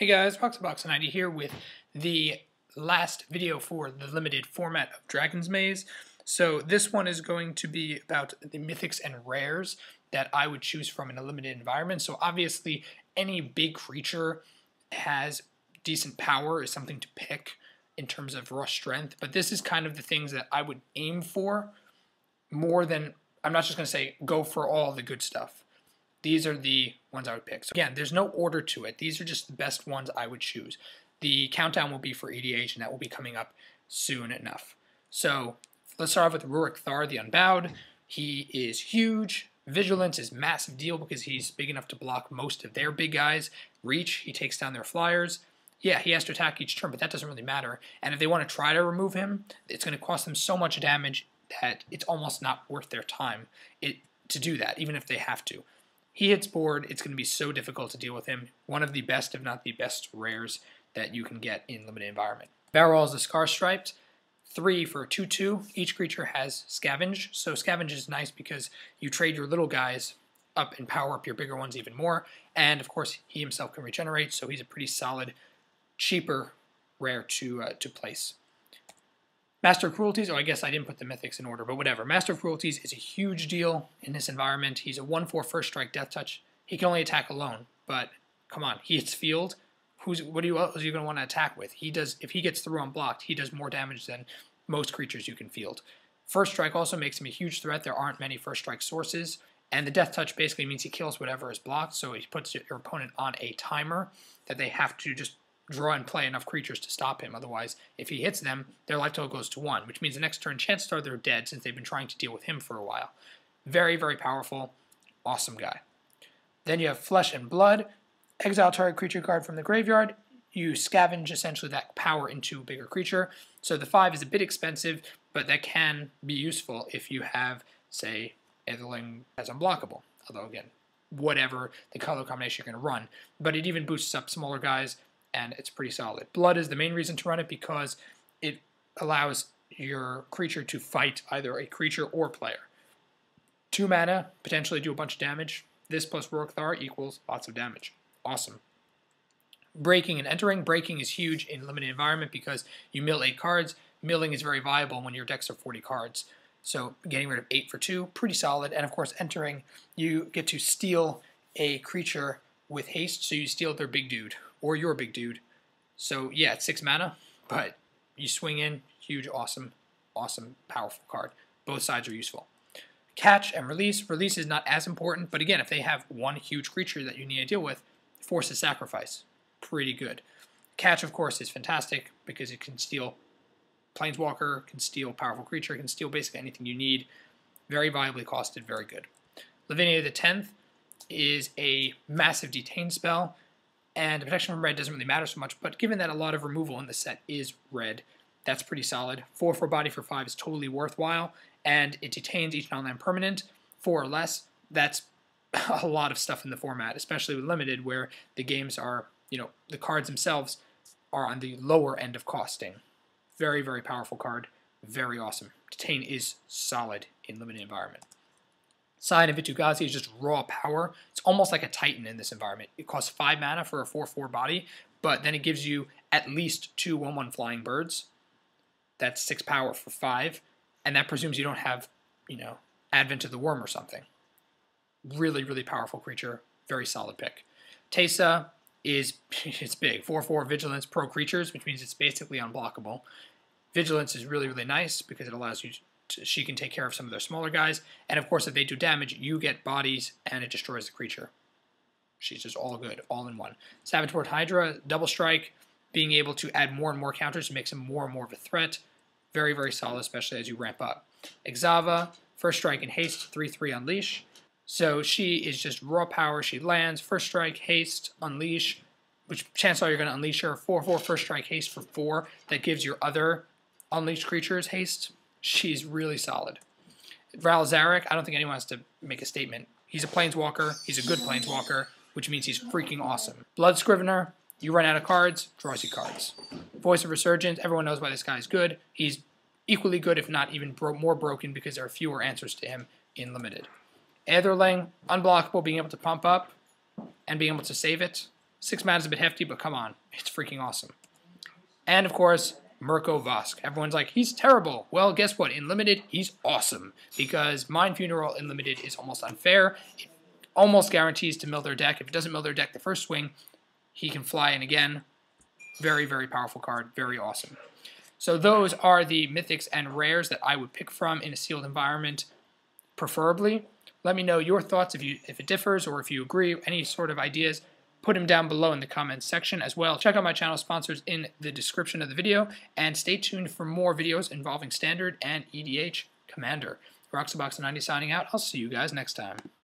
Hey guys, Box90 here with the last video for the limited format of Dragon's Maze. So this one is going to be about the mythics and rares that I would choose from in a limited environment. So obviously any big creature has decent power is something to pick in terms of raw strength, but this is kind of the things that I would aim for more than, I'm not just going to say go for all the good stuff. These are the ones I would pick. So again, there's no order to it. These are just the best ones I would choose. The countdown will be for EDH, and that will be coming up soon enough. So let's start off with Rurik Thar, the Unbowed. He is huge. Vigilance is a massive deal because he's big enough to block most of their big guys. Reach, he takes down their flyers. Yeah, he has to attack each turn, but that doesn't really matter. And if they want to try to remove him, it's going to cost them so much damage that it's almost not worth their time to do that, even if they have to. He hits board, it's going to be so difficult to deal with him. One of the best, if not the best, rares that you can get in limited environment. Barrel is the Scar Striped. 3 for a 2/2. Each creature has Scavenge. So Scavenge is nice because you trade your little guys up and power up your bigger ones even more. And of course, he himself can regenerate, so he's a pretty solid, cheaper rare to place. Master of Cruelties, I guess I didn't put the Mythics in order, but whatever. Master of Cruelties is a huge deal in this environment. He's a 1/4 first strike death touch. He can only attack alone, but come on, he hits field. What are you going to want to attack with? He does, if he gets through unblocked, he does more damage than most creatures you can field. First strike also makes him a huge threat. There aren't many first strike sources, and the death touch basically means he kills whatever is blocked, so he puts your opponent on a timer that they have to just draw and play enough creatures to stop him. Otherwise, if he hits them, their life total goes to 1, which means the next turn, chances are they're dead since they've been trying to deal with him for a while. Very, very powerful. Awesome guy. Then you have Flesh and Blood. Exile target creature card from the graveyard. You scavenge essentially that power into a bigger creature. So the 5 is a bit expensive, but that can be useful if you have, say, Aetherling as unblockable. Although, again, whatever the color combination you're going to run. But it even boosts up smaller guys, and it's pretty solid. Blood is the main reason to run it because it allows your creature to fight either a creature or player. 2 mana, potentially do a bunch of damage. This plus Rurik Thar equals lots of damage. Awesome. Breaking and Entering. Breaking is huge in limited environment because you mill 8 cards. Milling is very viable when your decks are 40 cards. So getting rid of 8 for 2, pretty solid. And of course, Entering, you get to steal a creature with haste, so you steal their big dude, or your big dude. So yeah, it's 6 mana, but you swing in, huge, awesome, awesome, powerful card. Both sides are useful. Catch and Release. Release is not as important, but again, if they have one huge creature that you need to deal with, forces sacrifice. Pretty good. Catch, of course, is fantastic because it can steal Planeswalker, can steal powerful creature, can steal basically anything you need. Very viably costed, very good. Lavinia the 10th is a massive detain spell, and the protection from red doesn't really matter so much, but given that a lot of removal in the set is red, that's pretty solid. 4 for body for 5 is totally worthwhile, and it detains each non-land permanent, 4 or less. That's a lot of stuff in the format, especially with limited, where the games are, the cards themselves are on the lower end of costing. Very, very powerful card. Very awesome. Detain is solid in limited environment. Sign of Vitu-Ghazi is just raw power. It's almost like a Titan in this environment. It costs 5 mana for a 4/4 body, but then it gives you at least 2 1/1 flying birds. That's 6 power for 5, and that presumes you don't have, Advent of the Worm or something. Really, really powerful creature. Very solid pick. Teysa is, it's big. 4/4 Vigilance pro creatures, which means it's basically unblockable. Vigilance is really, really nice because it allows you she can take care of some of their smaller guys, and of course if they do damage, you get bodies and it destroys the creature. She's just all good, all in one. Saboteur Hydra, double strike, being able to add more and more counters makes him more and more of a threat. Very, very solid, especially as you ramp up. Exava, first strike and haste, 3/3 unleash. So she is just raw power. She lands, first strike, haste, unleash, which chances are you're going to unleash her. 4/4 first strike, haste for 4. That gives your other unleashed creatures haste. She's really solid. Ral Zarek, I don't think anyone has to make a statement. He's a Planeswalker. He's a good Planeswalker, which means he's freaking awesome. Blood Scrivener, you run out of cards, draws you cards. Voice of Resurgence, everyone knows why this guy is good. He's equally good, if not even more broken, because there are fewer answers to him in limited. Aetherling, unblockable, being able to pump up and being able to save it. 6 mana is a bit hefty, but come on, it's freaking awesome. And of course, Mirko Vosk. Everyone's like, he's terrible. Well, guess what? In Limited, he's awesome. Because Mind Funeral in Limited is almost unfair. It almost guarantees to mill their deck. If it doesn't mill their deck the first swing, he can fly in again. Very, very powerful card. Very awesome. So those are the mythics and rares that I would pick from in a sealed environment, preferably. Let me know your thoughts if it differs or if you agree. Any sort of ideas, put them down below in the comments section as well. Check out my channel sponsors in the description of the video, and stay tuned for more videos involving Standard and EDH Commander. Roxabox90 signing out. I'll see you guys next time.